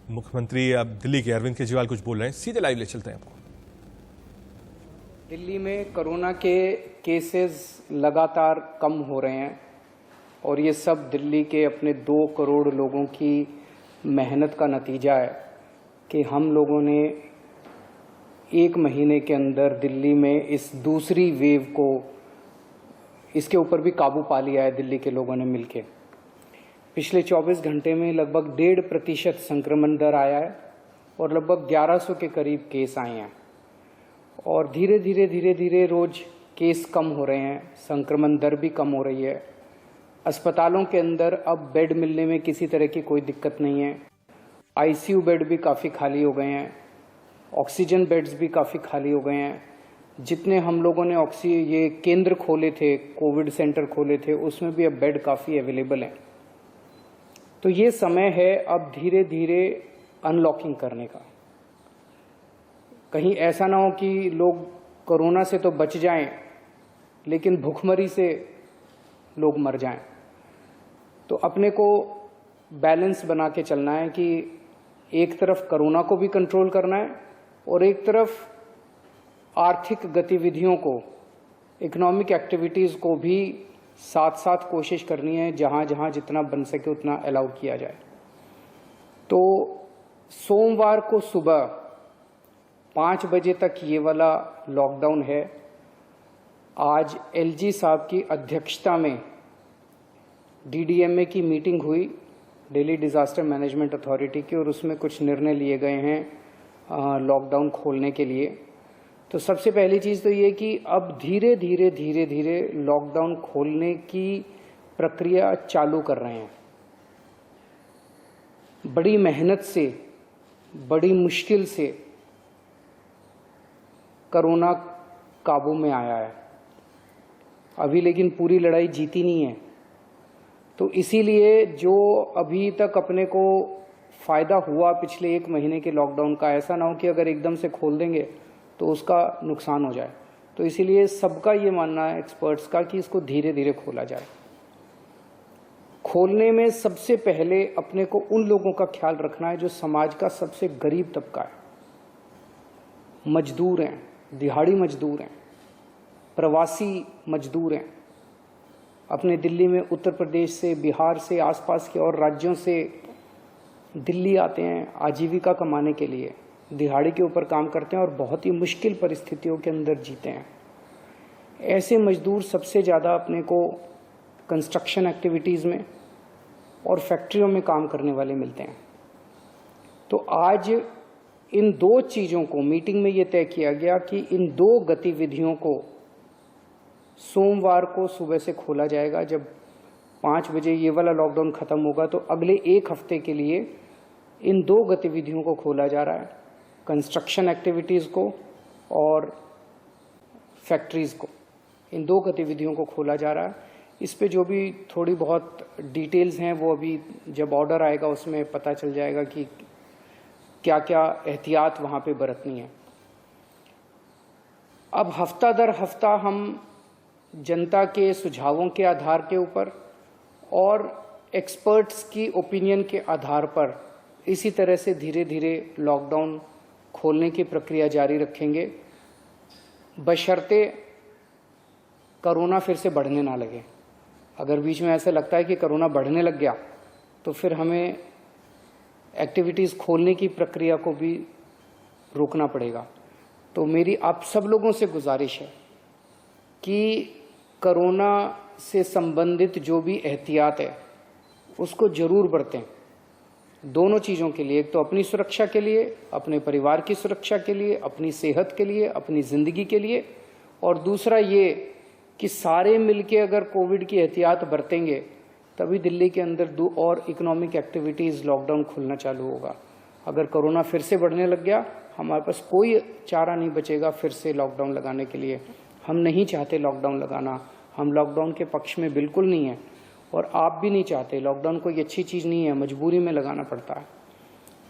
मुख्यमंत्री अब दिल्ली के अरविंद केजरीवाल कुछ बोल रहे हैं, सीधे लाइव ले चलते हैं आपको। दिल्ली में कोरोना के केसेस लगातार कम हो रहे हैं और ये सब दिल्ली के अपने 2 करोड़ लोगों की मेहनत का नतीजा है कि हम लोगों ने 1 महीने के अंदर दिल्ली में इस दूसरी वेव को, इसके ऊपर भी काबू पा लिया है दिल्ली के लोगों ने मिलके। पिछले 24 घंटे में लगभग 1.5% संक्रमण दर आया है और लगभग 1100 के करीब केस आए हैं और धीरे धीरे रोज केस कम हो रहे हैं, संक्रमण दर भी कम हो रही है। अस्पतालों के अंदर अब बेड मिलने में किसी तरह की कोई दिक्कत नहीं है। आईसीयू बेड भी काफ़ी खाली हो गए हैं, ऑक्सीजन बेड्स भी काफ़ी खाली हो गए हैं। जितने हम लोगों ने ये केंद्र खोले थे, कोविड सेंटर खोले थे, उसमें भी अब बेड काफ़ी अवेलेबल हैं। तो ये समय है अब धीरे धीरे अनलॉकिंग करने का। कहीं ऐसा ना हो कि लोग कोरोना से तो बच जाएं लेकिन भूखमरी से लोग मर जाएं। तो अपने को बैलेंस बना के चलना है कि एक तरफ कोरोना को भी कंट्रोल करना है और एक तरफ आर्थिक गतिविधियों को, इकोनॉमिक एक्टिविटीज़ को भी साथ साथ कोशिश करनी है, जहां जहां जितना बन सके उतना अलाउ किया जाए। तो सोमवार को सुबह 5 बजे तक ये वाला लॉकडाउन है। आज एलजी साहब की अध्यक्षता में डीडीएमए की मीटिंग हुई, दिल्ली डिजास्टर मैनेजमेंट अथॉरिटी की, और उसमें कुछ निर्णय लिए गए हैं लॉकडाउन खोलने के लिए। तो सबसे पहली चीज़ तो ये कि अब धीरे धीरे लॉकडाउन खोलने की प्रक्रिया चालू कर रहे हैं। बड़ी मेहनत से, बड़ी मुश्किल से कोरोना काबू में आया है अभी, लेकिन पूरी लड़ाई जीती नहीं है। तो इसीलिए जो अभी तक अपने को फायदा हुआ पिछले 1 महीने के लॉकडाउन का, ऐसा ना हो कि अगर एकदम से खोल देंगे तो उसका नुकसान हो जाए। तो इसीलिए सबका ये मानना है, एक्सपर्ट्स का, कि इसको धीरे धीरे खोला जाए। खोलने में सबसे पहले अपने को उन लोगों का ख्याल रखना है जो समाज का सबसे गरीब तबका है। मजदूर हैं, दिहाड़ी मजदूर हैं, प्रवासी मजदूर हैं। अपने दिल्ली में उत्तर प्रदेश से, बिहार से, आसपास के और राज्यों से दिल्ली आते हैं आजीविका कमाने के लिए, दिहाड़ी के ऊपर काम करते हैं और बहुत ही मुश्किल परिस्थितियों के अंदर जीते हैं। ऐसे मजदूर सबसे ज़्यादा अपने को कंस्ट्रक्शन एक्टिविटीज़ में और फैक्ट्रियों में काम करने वाले मिलते हैं। तो आज इन 2 चीज़ों को मीटिंग में ये तय किया गया कि इन 2 गतिविधियों को सोमवार को सुबह से खोला जाएगा। जब 5 बजे ये वाला लॉकडाउन ख़त्म होगा तो अगले 1 हफ्ते के लिए इन 2 गतिविधियों को खोला जा रहा है, कंस्ट्रक्शन एक्टिविटीज़ को और फैक्ट्रीज़ को। इन 2 गतिविधियों को खोला जा रहा है। इस पे जो भी थोड़ी बहुत डिटेल्स हैं वो अभी जब ऑर्डर आएगा उसमें पता चल जाएगा कि क्या क्या एहतियात वहाँ पे बरतनी है। अब हफ्ता दर हफ्ता हम जनता के सुझावों के आधार के ऊपर और एक्सपर्ट्स की ओपिनियन के आधार पर इसी तरह से धीरे धीरे लॉकडाउन खोलने की प्रक्रिया जारी रखेंगे, बशर्ते कोरोना फिर से बढ़ने ना लगे। अगर बीच में ऐसा लगता है कि कोरोना बढ़ने लग गया तो फिर हमें एक्टिविटीज़ खोलने की प्रक्रिया को भी रोकना पड़ेगा। तो मेरी आप सब लोगों से गुजारिश है कि कोरोना से संबंधित जो भी एहतियात है उसको ज़रूर बरतें, दोनों चीज़ों के लिए। एक तो अपनी सुरक्षा के लिए, अपने परिवार की सुरक्षा के लिए, अपनी सेहत के लिए, अपनी ज़िंदगी के लिए, और दूसरा ये कि सारे मिलके अगर कोविड की एहतियात बरतेंगे तभी दिल्ली के अंदर 2 और इकोनॉमिक एक्टिविटीज़ लॉकडाउन खुलना चालू होगा। अगर कोरोना फिर से बढ़ने लग गया, हमारे पास कोई चारा नहीं बचेगा फिर से लॉकडाउन लगाने के लिए। हम नहीं चाहते लॉकडाउन लगाना, हम लॉकडाउन के पक्ष में बिल्कुल नहीं है और आप भी नहीं चाहते। लॉकडाउन कोई अच्छी चीज़ नहीं है, मजबूरी में लगाना पड़ता है।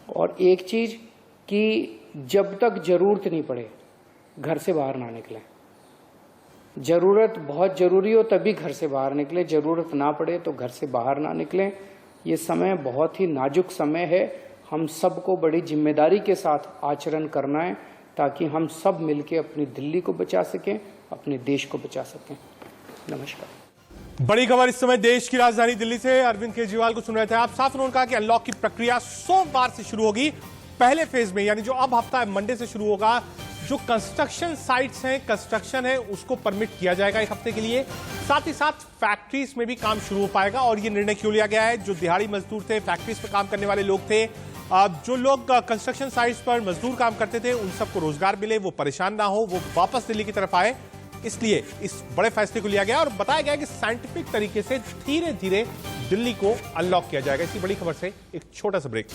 और एक चीज़ कि जब तक ज़रूरत नहीं पड़े घर से बाहर ना निकलें। ज़रूरत बहुत ज़रूरी हो तभी घर से बाहर निकलें, ज़रूरत ना पड़े तो घर से बाहर ना निकलें। ये समय बहुत ही नाजुक समय है। हम सबको बड़ी जिम्मेदारी के साथ आचरण करना है, ताकि हम सब मिलकर अपनी दिल्ली को बचा सकें, अपने देश को बचा सकें। नमस्कार। बड़ी खबर इस समय देश की राजधानी दिल्ली से। अरविंद केजरीवाल को सुन रहे थे आप। साफ उन्होंने कहा कि अनलॉक की प्रक्रिया सोमवार से शुरू होगी। पहले फेज में, यानी जो अब हफ्ता है, मंडे से शुरू होगा। जो कंस्ट्रक्शन साइट्स हैं, कंस्ट्रक्शन है, उसको परमिट किया जाएगा एक हफ्ते के लिए। साथ ही साथ फैक्ट्रीज में भी काम शुरू हो पाएगा। और ये निर्णय क्यों लिया गया है? जो दिहाड़ी मजदूर थे, फैक्ट्रीज पे काम करने वाले लोग थे, जो लोग कंस्ट्रक्शन साइट्स पर मजदूर काम करते थे, उन सबको रोजगार मिले, वो परेशान ना हो, वो वापस दिल्ली की तरफ आए। इसलिए इस बड़े फैसले को लिया गया और बताया गया कि साइंटिफिक तरीके से धीरे धीरे दिल्ली को अनलॉक किया जाएगा। इसी बड़ी खबर से एक छोटा सा ब्रेक।